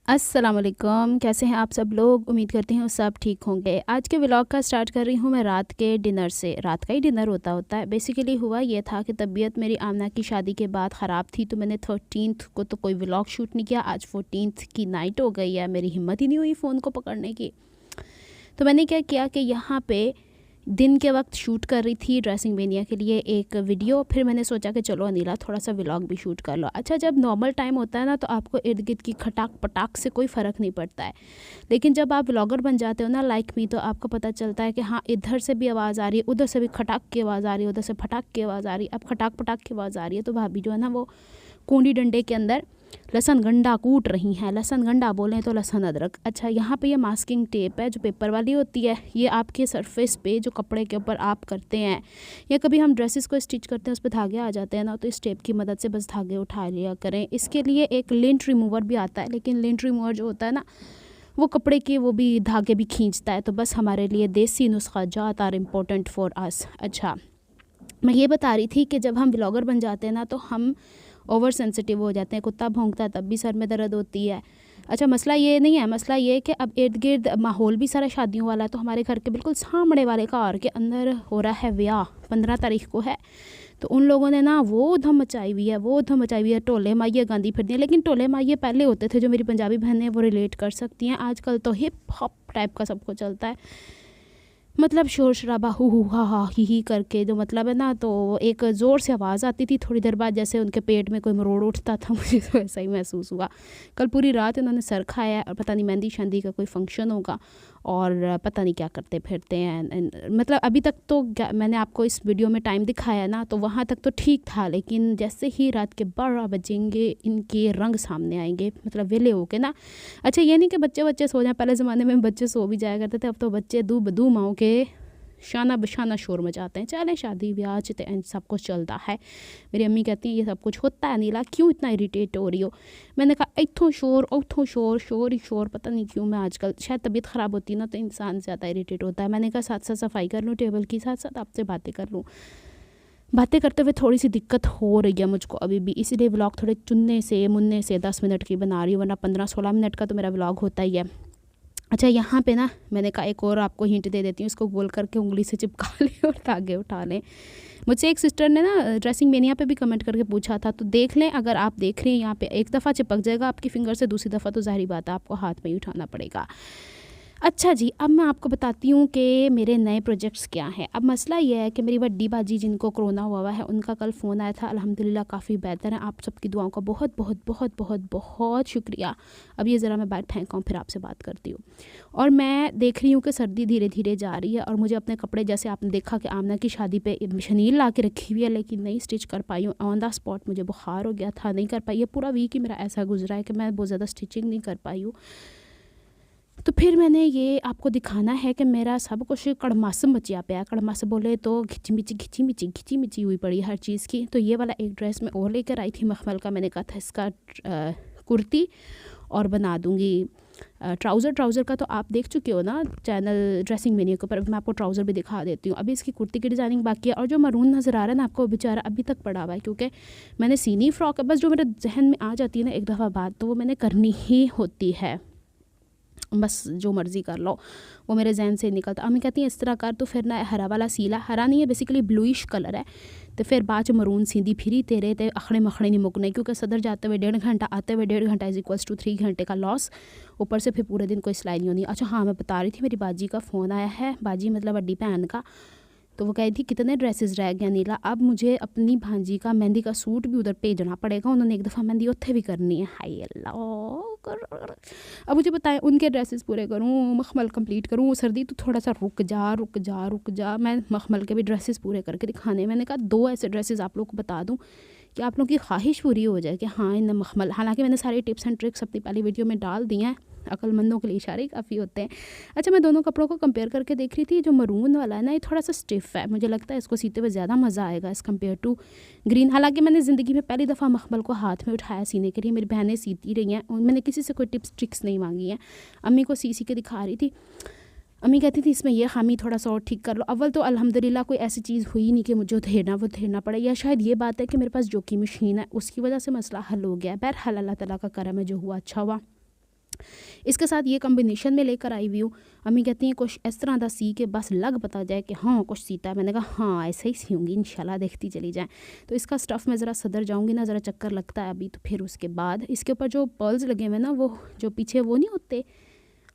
अस्सलाम वालेकुम, कैसे हैं आप सब लोग। उम्मीद करती हूँ सब ठीक होंगे। आज के व्लॉग का स्टार्ट कर रही हूँ मैं रात के डिनर से। रात का ही डिनर होता है। बेसिकली हुआ ये था कि तबीयत मेरी आमना की शादी के बाद ख़राब थी, तो मैंने 13th को तो कोई व्लॉग शूट नहीं किया। आज 14th की नाइट हो गई है, मेरी हिम्मत ही नहीं हुई फ़ोन को पकड़ने की। तो मैंने क्या किया कि यहाँ पे दिन के वक्त शूट कर रही थी ड्रेसिंग मेनिया के लिए एक वीडियो। फिर मैंने सोचा कि चलो अनीला थोड़ा सा व्लॉग भी शूट कर लो। अच्छा, जब नॉर्मल टाइम होता है ना तो आपको इर्द गिर्द की खटाक पटाक से कोई फ़र्क नहीं पड़ता है, लेकिन जब आप व्लॉगर बन जाते हो ना लाइक मी, तो आपको पता चलता है कि हाँ, इधर से भी आवाज़ आ रही है, उधर से भी खटाक की आवाज़ आ रही है, उधर से फटाक की आवाज़ आ रही है। अब खटाक पटाक की आवाज़ आ रही है तो भाभी जो है ना वो कूंडी डंडे के अंदर लहसुन गंडा कूट रही हैं। लहसुन गंडा बोलें तो लहसुन अदरक। अच्छा, यहाँ पे ये मास्किंग टेप है जो पेपर वाली होती है। ये आपके सरफेस पे जो कपड़े के ऊपर आप करते हैं या कभी हम ड्रेसेस को स्टिच करते हैं उस पर धागे आ जाते हैं ना, तो इस टेप की मदद से बस धागे उठा लिया करें। इसके लिए एक लिंट रिमूवर भी आता है, लेकिन लिंट रिमूवर जो होता है ना वो कपड़े के वो भी धागे भी खींचता है। तो बस हमारे लिए देसी नुस्खा जात आर इम्पोर्टेंट फॉर अस। अच्छा, मैं ये बता रही थी कि जब हम ब्लॉगर बन जाते हैं ना तो हम ओवर सेंसिटिव हो जाते हैं। कुत्ता भौंकता है तब भी सर में दर्द होती है। अच्छा, मसला ये नहीं है, मसला ये है कि अब इर्द गिर्द माहौल भी सारा शादियों वाला है। तो हमारे घर के बिल्कुल सामने वाले कार के अंदर हो रहा है ब्याह, 15 तारीख को है। तो उन लोगों ने ना वो धम मचाई हुई है, टोले माइये गांधी फिरती हैं। लेकिन टोले माइये पहले होते थे, जो मेरी पंजाबी बहनें वो रिलेट कर सकती हैं। आजकल तो हिप हॉप टाइप का सबको चलता है, मतलब शोर शराबा हु हा ही करके, जो मतलब है ना, तो एक ज़ोर से आवाज़ आती थी थोड़ी देर बाद, जैसे उनके पेट में कोई मरोड़ उठता था। मुझे तो ऐसा ही महसूस हुआ। कल पूरी रात इन्होंने सर खाया है और पता नहीं मेहंदी शंदी का कोई फंक्शन होगा और पता नहीं क्या करते फिरते हैं। मतलब अभी तक तो मैंने आपको इस वीडियो में टाइम दिखाया ना, तो वहाँ तक तो ठीक था, लेकिन जैसे ही रात के 12 बजेंगे इनके रंग सामने आएंगे, मतलब वेले होके ना। अच्छा, ये नहीं कि बच्चे सो जाएं, पहले ज़माने में बच्चे सो भी जाया करते थे, अब तो बच्चे दू बदू माओ के शाना बशाना शोर मचाते हैं। चले शादी ब्याह सब कुछ चलता है। मेरी अम्मी कहती हैं ये सब कुछ होता है नीला, क्यों इतना इरीटेट हो रही हो। मैंने कहा इत्थों शोर उत्थों शोर, शोर ही शोर। पता नहीं क्यों मैं आजकल, शायद तबीयत ख़राब होती ना तो इंसान ज़्यादा इरीटेट होता है। मैंने कहा साथ साथ सफाई कर लूँ टेबल की, साथ साथ आपसे बातें कर लूँ। बातें करते हुए थोड़ी सी दिक्कत हो रही है मुझको अभी भी, इसीलिए व्लॉग थोड़े चुनने से मुन्ने से 10 मिनट की बना रही हूँ, वरना 15-16 मिनट का तो मेरा व्लॉग होता ही है। अच्छा, यहाँ पे ना मैंने कहा एक और आपको हिंट दे देती हूँ, इसको गोल करके उंगली से चिपका लें और धागे उठा लें। मुझसे एक सिस्टर ने ना ड्रेसिंग मेनिया पे भी कमेंट करके पूछा था, तो देख लें। अगर आप देख रहे हैं यहाँ पे एक दफ़ा चिपक जाएगा आपकी फिंगर से, दूसरी दफ़ा तो ज़ाहिर बात है आपको हाथ में ही उठाना पड़ेगा। अच्छा जी, अब मैं आपको बताती हूँ कि मेरे नए प्रोजेक्ट्स क्या हैं। अब मसला ये है कि मेरी बड़ी बाजी जिनको कोरोना हुआ है उनका कल फ़ोन आया था, अल्हम्दुलिल्लाह काफ़ी बेहतर है। आप सबकी दुआओं का बहुत बहुत बहुत बहुत बहुत शुक्रिया। अब ये ज़रा मैं बैग फेंकाऊँ फिर आपसे बात करती हूँ। और मैं देख रही हूँ कि सर्दी धीरे धीरे जा रही है और मुझे अपने कपड़े, जैसे आपने देखा कि आमना की शादी पे शनील ला के रखी हुई है, लेकिन नहीं स्टिच कर पाई हूँ। ऑन द स्पॉट मुझे बुखार हो गया था, नहीं कर पाई। ये पूरा वीक ही मेरा ऐसा गुजरा है कि मैं बहुत ज़्यादा स्टिचिंग नहीं कर पाई हूँ। तो फिर मैंने ये आपको दिखाना है कि मेरा सब कुछ कड़मास मचिया पे। कड़मास बोले तो घिची मिची हुई पड़ी हर चीज़ की। तो ये वाला एक ड्रेस मैं और लेकर आई थी मखमल का, मैंने कहा था इसका कुर्ती और बना दूँगी ट्राउज़र का तो आप देख चुके हो ना चैनल ड्रेसिंग मेन्यू के ऊपर। मैं आपको ट्राउज़र भी दिखा देती हूँ। अभी इसकी कुर्ती की डिज़ाइनिंग बाकी है, और जो मरून नज़र आ रहा है ना आपको, बेचारा अभी तक पड़ा हुआ है, क्योंकि मैंने सीनी फ्रॉक है, बस जो मेरे जहन में आ जाती है ना एक दफ़ा बात, तो वो मैंने करनी ही होती है। बस जो मर्ज़ी कर लो, वो मेरे जहन से निकलता। अम्मी कहती हैं इस तरह कर, तो फिर ना हरा वाला सीला, हरा नहीं है बेसिकली ब्लूइश कलर है, तो फिर बाद मरून सीधी फिरी तेरे ते अखड़े मखड़े नहीं मुकने, क्योंकि सदर जाते हुए 1.5 घंटा, आते हुए 1.5 घंटा = 3 घंटे का लॉस, ऊपर से फिर पूरे दिन कोई सिलाई नहीं होनी। अच्छा हाँ, मैं बता रही थी मेरी बाजी का फ़ोन आया है, बाजी मतलब बड़ी बहन का। तो वो कह रही थी कितने ड्रेसेस रह गए नीला, अब मुझे अपनी भांजी का मेहंदी का सूट भी उधर भेजना पड़ेगा। उन्होंने एक दफ़ा मेहंदी उत्थे भी करनी है। हाय अल्लाह, अब मुझे बताएं उनके ड्रेसेस पूरे करूँ, मखमल कंप्लीट करूँ। सर्दी तो थोड़ा सा रुक जा, मैं मखमल के भी ड्रेसेस पूरे करके दिखाने। मैंने कहा 2 ऐसे ड्रेसेस आप लोग को बता दूँ कि आप लोगों की ख्वाहिश पूरी हो जाए कि हाँ इन मखमल। हालांकि मैंने सारी टिप्स एंड ट्रिक्स अपनी पहली वीडियो में डाल दी हैं, अक्लमंदों के लिए इशारे काफ़ी होते हैं। अच्छा, मैं दोनों कपड़ों को कंपेयर करके देख रही थी। जो मरून वाला है ना, ये थोड़ा सा स्टिफ है, मुझे लगता है इसको सीते हुए ज़्यादा मज़ा आएगा एज़ कम्पेयर टू ग्रीन। हालांकि मैंने ज़िंदगी में पहली दफ़ा मखमल को हाथ में उठाया सीने के लिए, मेरी बहनें सीती रही हैं, मैंने किसी से कोई टिप्स ट्रिक्स नहीं मांगी हैं। अम्मी को सी के दिखा रही थी, अम्मी कहती थी इसमें ये खामी थोड़ा सा और ठीक कर लो। अव्वल तो अल्हम्दुलिल्लाह कोई ऐसी चीज़ हुई नहीं कि मुझे धेरना पड़े, या शायद ये बात है कि मेरे पास जो की मशीन है उसकी वजह से मसला हल हो गया। बहरहाल अल्लाह ताला का करम है, जो हुआ अच्छा हुआ। इसके साथ ये कॉम्बिनेशन में लेकर आई हुई हूँ। अम्मी कहती हैं कुछ इस तरह का सी के बस लग पता जाए कि हाँ कुछ सीता है। मैंने कहा हाँ ऐसे ही सीऊँगी इंशाल्लाह, देखती चली जाएँ। तो इसका स्टफ़ में ज़रा सदर जाऊँगी ना, ज़रा चक्कर लगता है अभी, तो फिर उसके बाद इसके ऊपर जो पर्ल्स लगे हुए हैं ना, वो जो पीछे वो नहीं होते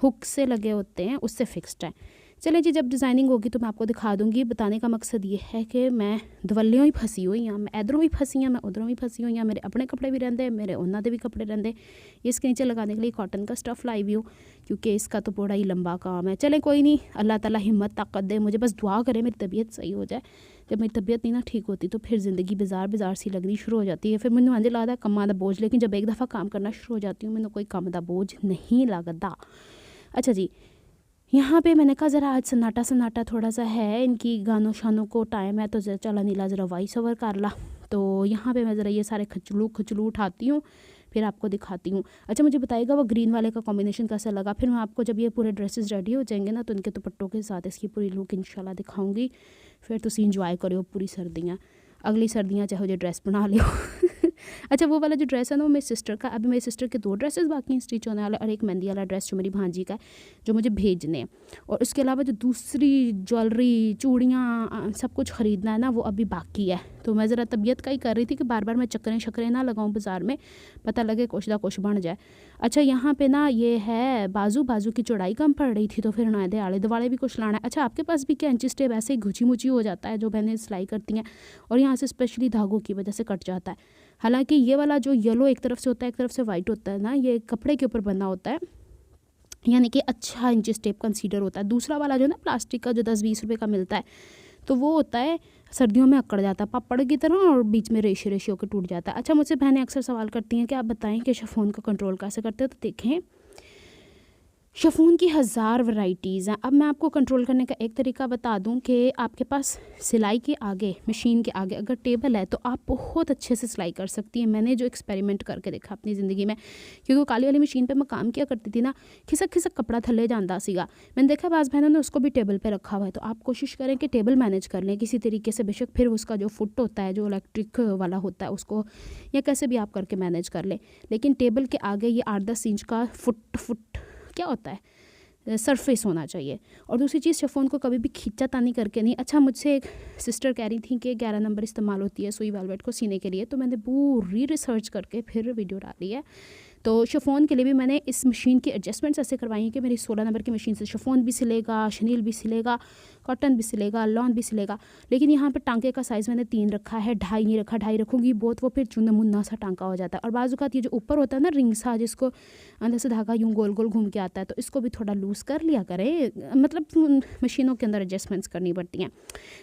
हुक से लगे होते हैं, उससे फिक्स्ड है। चलिए जी, जब डिज़ाइनिंग होगी तो मैं आपको दिखा दूँगी। बताने का मकसद ये है कि मैं दवल्लियों ही फसी हुई हाँ, मैं इधरों भी फसी हाँ, मैं उधरों भी फसी हुई हाँ। मेरे अपने कपड़े भी रहते, मेरे उन्होंने दे भी कपड़े रहते। ये इसके नीचे लगाने के लिए कॉटन का स्टफ़ लाई हुई हूँ, क्योंकि इसका तो बड़ा ही लंबा काम है। चलें कोई नहीं, अल्लाह ताला हिम्मत ताकत दे मुझे, बस दुआ करें मेरी तबीयत सही हो जाए। जब मेरी तबीयत नहीं ना ठीक होती तो फिर ज़िंदगी बाजार सी लगनी शुरू हो जाती है। फिर मैंने मुझे लगता है कमां दा बोझ, लेकिन जब एक दफ़ा काम करना शुरू हो जाती हूँ मैंने कोई कम दा बोझ नहीं लगता। अच्छा जी, यहाँ पे मैंने कहा ज़रा आज सन्नाटा सन्नाटा थोड़ा सा है, इनकी गानों शानों को टाइम है तो चला नीला ज़रा वॉइस ओवर कर ला। तो यहाँ पे मैं ज़रा ये सारे खचलू उठाती हूँ, फिर आपको दिखाती हूँ। अच्छा मुझे बताइएगा वो ग्रीन वाले का कॉम्बिनेशन कैसा लगा। फिर मैं आपको जब ये पूरे ड्रेसेस रेडी हो जाएंगे ना तो इनके दुपट्टों के साथ इसकी पूरी लुक इंशाल्लाह दिखाऊंगी। फिर तुसी इंजॉय करो पूरी सर्दियाँ, अगली सर्दियाँ चाहे जो ड्रेस बना लियो। अच्छा वो वाला जो ड्रेस है ना वो मेरी सिस्टर का, अभी मेरी सिस्टर के 2 ड्रेसेस बाकी हैं स्टिच होने वाला, और एक मेहंदी वाला ड्रेस जो मेरी भांजी का है जो मुझे भेजने हैं। और उसके अलावा जो दूसरी ज्वेलरी चूड़ियाँ सब कुछ ख़रीदना है ना वो अभी बाकी है। तो मैं ज़रा तबीयत का ही कर रही थी कि बार बार मैं चक्करें शक्करें ना लगाऊं बाज़ार में, पता लगे कुछ ना कुछ बन जाए। अच्छा यहाँ पे ना ये है बाजू की चौड़ाई कम पड़ रही थी तो फिर ना आले दुआले भी कुछ लाना है। अच्छा आपके पास भी क्या इंची टेप ऐसे ही घुची मुची हो जाता है जो बहनें सिलाई करती हैं और यहाँ से स्पेशली धागों की वजह से कट जाता है। हालांकि ये वाला जो येलो एक तरफ से होता है एक तरफ से वाइट होता है ना, ये कपड़े के ऊपर बना होता है, यानी कि अच्छा इंची टेप कंसीडर होता है। दूसरा वाला जो ना प्लास्टिक का जो 10-20 रुपए का मिलता है तो वो होता है सर्दियों में अकड़ जाता है पापड़ की तरह और बीच में रेशे होकर टूट जाता है। अच्छा मुझसे बहनें अक्सर सवाल करती हैं कि आप बताएं कि शिफॉन का कंट्रोल कैसे करते हैं। तो देखें शिफॉन की 1000 वैरायटीज़ हैं। अब मैं आपको कंट्रोल करने का एक तरीका बता दूं कि आपके पास सिलाई के आगे, मशीन के आगे अगर टेबल है तो आप बहुत अच्छे से सिलाई कर सकती हैं। मैंने जो एक्सपेरिमेंट करके देखा अपनी ज़िंदगी में, क्योंकि वो काली वाली मशीन पे मैं काम किया करती थी ना, खिसक कपड़ा थल्ले जाता सीगा। मैंने देखा बाज़ बहनों ने उसको भी टेबल पर रखा हुआ है। तो आप कोशिश करें कि टेबल मैनेज कर लें किसी तरीके से, बेशक फिर उसका जो फुट होता है जो इलेक्ट्रिक वाला होता है उसको या कैसे भी आप करके मैनेज कर लें, लेकिन टेबल के आगे ये 8-10 इंच का फुट क्या होता है सरफेस होना चाहिए। और दूसरी चीज़ शिफॉन को कभी भी खींचा तानी करके नहीं। अच्छा मुझसे एक सिस्टर कह रही थी कि 11 नंबर इस्तेमाल होती है सुई वेलवेट को सीने के लिए, तो मैंने पूरी रिसर्च करके फिर वीडियो डाली है। तो शिफॉन के लिए भी मैंने इस मशीन की एडजस्टमेंट्स ऐसे करवाई हैं कि मेरी 16 नंबर की मशीन से शिफॉन भी सिलेगा, शनील भी सिलेगा, कॉटन भी सिलेगा, लॉन भी सिलेगा। लेकिन यहाँ पे टांके का साइज़ मैंने 3 रखा है, 2.5 नहीं रखा। 2.5 रखूँगी बहुत वो फिर चुना मुन्ना सा टांका हो जाता है। और बाज़ ये जो ऊपर होता है ना रिंग सा, जिसको अंदर से धागा यूँ गोल गोल घूम के आता है, तो इसको भी थोड़ा लूज़ कर लिया करें। मतलब मशीनों के अंदर एडजस्टमेंट्स करनी पड़ती हैं।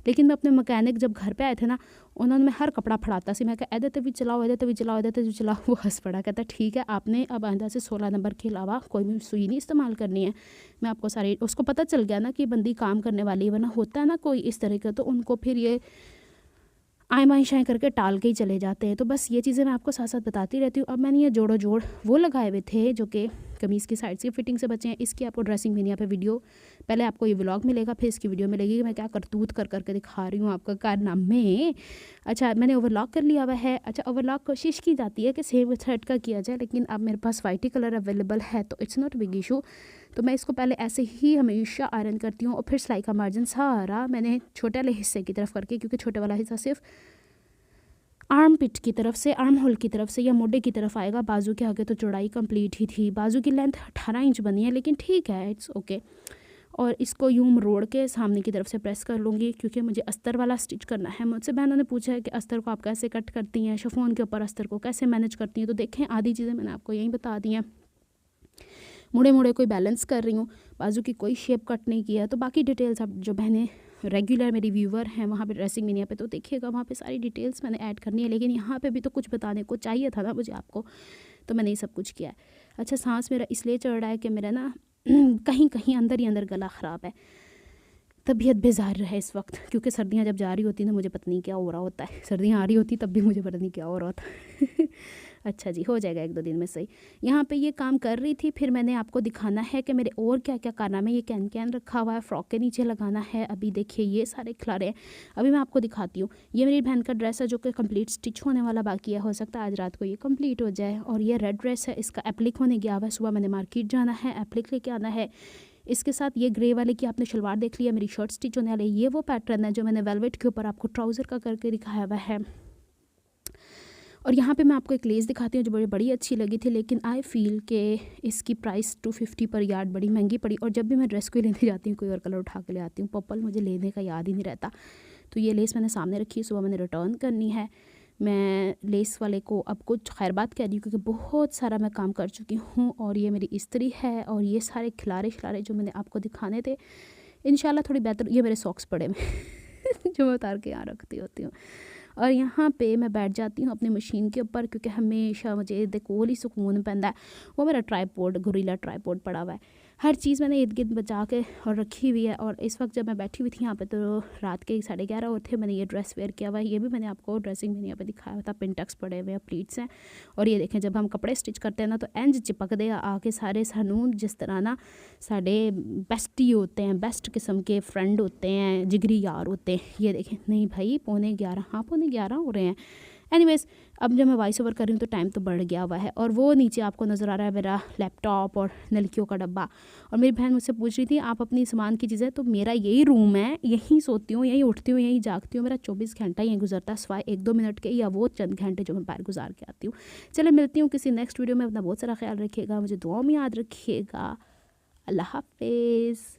लेकिन मैं अपने मैकेनिक जब घर पर आए थे ना, उन्होंने मैं हर कपड़ा फड़ाता सी, मैं कहा एदे भी चलाओ, एदे भी चलाओ, एदे भी चलाओ। वो हंस पड़ा, कहता ठीक है आपने अब आइंदा से 16 नंबर के अलावा कोई भी सुई नहीं इस्तेमाल करनी है। मैं आपको सारी, उसको पता चल गया ना कि बंदी काम करने वाली, वरना होता है ना कोई इस तरह का, तो उनको फिर ये आय शाएँ करके टाल के ही चले जाते हैं। तो बस ये चीज़ें मैं आपको साथ साथ बताती रहती हूँ। अब मैंने ये जोड़ वो लगाए हुए थे जो कि कमीज़ की साइड से फिटिंग से बचे हैं। इसकी आपको ड्रेसिंग भी नहीं, यहाँ पे वीडियो पहले आपको ये व्लॉग मिलेगा, फिर इसकी वीडियो मिलेगी कि मैं क्या करतूत कर करके दिखा रही हूँ आपका कारनामे। अच्छा मैंने ओवरलॉक कर लिया हुआ है। अच्छा ओवरलॉक कोशिश की जाती है कि सेम थ्रेड का किया जाए, लेकिन अब मेरे पास वाइट ही कलर अवेलेबल है तो इट्स नॉट बिग इशू। तो मैं इसको पहले ऐसे ही हमेशा आयरन करती हूँ और फिर सिलाई का मार्जिन सारा मैंने छोटे वाले हिस्से की तरफ करके, क्योंकि छोटे वाला हिस्सा सिर्फ आर्म पिट की तरफ से, आर्म होल की तरफ से या मोढे की तरफ आएगा। बाजू के आगे तो चौड़ाई कंप्लीट ही थी। बाजू की लेंथ 18 इंच बनी है, लेकिन ठीक है इट्स ओके। और इसको यूँ मरोड़ के सामने की तरफ से प्रेस कर लूँगी, क्योंकि मुझे अस्तर वाला स्टिच करना है। मुझसे बहनों ने पूछा है कि अस्तर को आप कैसे कट करती हैं, शिफॉन के ऊपर अस्तर को कैसे मैनेज करती हैं। तो देखें आधी चीज़ें मैंने आपको यहीं बता दी हैं। मुड़े कोई बैलेंस कर रही हूँ, बाजू की कोई शेप कट नहीं किया। तो बाकी डिटेल्स आप जो बहनें रेगुलर मेरी व्यूवर हैं वहाँ पे ड्रेसिंग मीनिया पे तो देखिएगा, वहाँ पे सारी डिटेल्स मैंने ऐड करनी है। लेकिन यहाँ पे भी तो कुछ बताने को चाहिए था ना मुझे आपको, तो मैंने ये सब कुछ किया है। अच्छा सांस मेरा इसलिए चढ़ रहा है कि मेरा ना कहीं अंदर ही अंदर गला ख़राब है, तबीयत बेजार है इस वक्त, क्योंकि सर्दियाँ जब जा रही होती ना मुझे पता नहीं क्या हो रहा होता है। सर्दियाँ आ रही होती तब भी मुझे पता नहीं क्या हो रहा होता है। अच्छा जी, हो जाएगा 1-2 दिन में सही। यहाँ पे ये काम कर रही थी, फिर मैंने आपको दिखाना है कि मेरे और क्या-क्या कारनामे। ये कैन रखा हुआ है, फ्रॉक के नीचे लगाना है। अभी देखिए ये सारे खिलारे हैं, अभी मैं आपको दिखाती हूँ। ये मेरी बहन का ड्रेस है जो कि कंप्लीट स्टिच होने वाला बाकी है, हो सकता है आज रात को ये कंप्लीट हो जाए। और ये रेड ड्रेस है, इसका एप्लिक होने गया हुआ है, सुबह मैंने मार्केट जाना है, एप्लिक लेके आना है। इसके साथ ये ग्रे वाले की आपने शलवार देख लिया, मेरी शर्ट स्टिच होने वाली है। ये वो पैटर्न है जो मैंने वेलवेट के ऊपर आपको ट्राउज़र का करके दिखाया हुआ है। और यहाँ पे मैं आपको एक लेस दिखाती हूँ जो बड़ी अच्छी लगी थी, लेकिन आई फ़ील कि इसकी प्राइस 250 पर यार्ड बड़ी महंगी पड़ी। और जब भी मैं ड्रेस को लेने जाती हूँ कोई और कलर उठा के ले आती हूँ, पर्पल मुझे लेने का याद ही नहीं रहता। तो ये लेस मैंने सामने रखी है, सुबह मैंने रिटर्न करनी है। मैं लेस वाले को अब कुछ खैर बात कह रही हूँ क्योंकि बहुत सारा मैं काम कर चुकी हूँ। और ये मेरी इस्त्री है और ये सारे खिलारे जो मैंने आपको दिखाने थे इंशाल्लाह थोड़ी बेहतर। ये मेरे सॉक्स पड़े हुए जो मैं उतार के यहाँ रखती होती हूँ। और यहाँ पे मैं बैठ जाती हूँ अपनी मशीन के ऊपर क्योंकि हमेशा मुझे देखो ही सुकून पैंदा है। वो मेरा ट्राईपोड गोरिल्ला ट्राईपोड पड़ा हुआ है, हर चीज़ मैंने इर्द गिर्द बचा के और रखी हुई है। और इस वक्त जब मैं बैठी हुई थी यहाँ पे तो रात के 11:30 और थे। मैंने ये ड्रेस वेयर किया हुआ है, ये भी मैंने आपको ड्रेसिंग में यहाँ पे दिखाया हुआ था। पिनटक्स पड़े हुए हैं, प्लीट्स हैं। और ये देखें जब हम कपड़े स्टिच करते हैं ना तो इंज चिपकदे आके सारे सानून जिस तरह ना साढ़े बेस्टी होते हैं, बेस्ट किस्म के फ्रेंड होते हैं, जिगरी यार होते हैं। ये देखें नहीं भाई 11:45, हाँ 11:45 हो रहे हैं। एनीवेज़ अब जब मैं वॉइस ओवर कर रही हूँ तो टाइम तो बढ़ गया हुआ है। और वो नीचे आपको नज़र आ रहा है मेरा लैपटॉप और नलकियों का डब्बा। और मेरी बहन मुझसे पूछ रही थी आप अपनी सामान की चीज़ें, तो मेरा यही रूम है, यहीं सोती हूँ, यहीं उठती हूँ, यहीं जागती हूँ। मेरा 24 घंटा यहीं गुजरता है, सिवाय 1-2 मिनट के या वो चंद घंटे जो मैं बाहर गुजार के आती हूँ। चले मिलती हूँ किसी नेक्स्ट वीडियो में। अपना बहुत सारा ख्याल रखिएगा, मुझे दुआओं में याद रखिएगा। अल्लाह हाफिज़।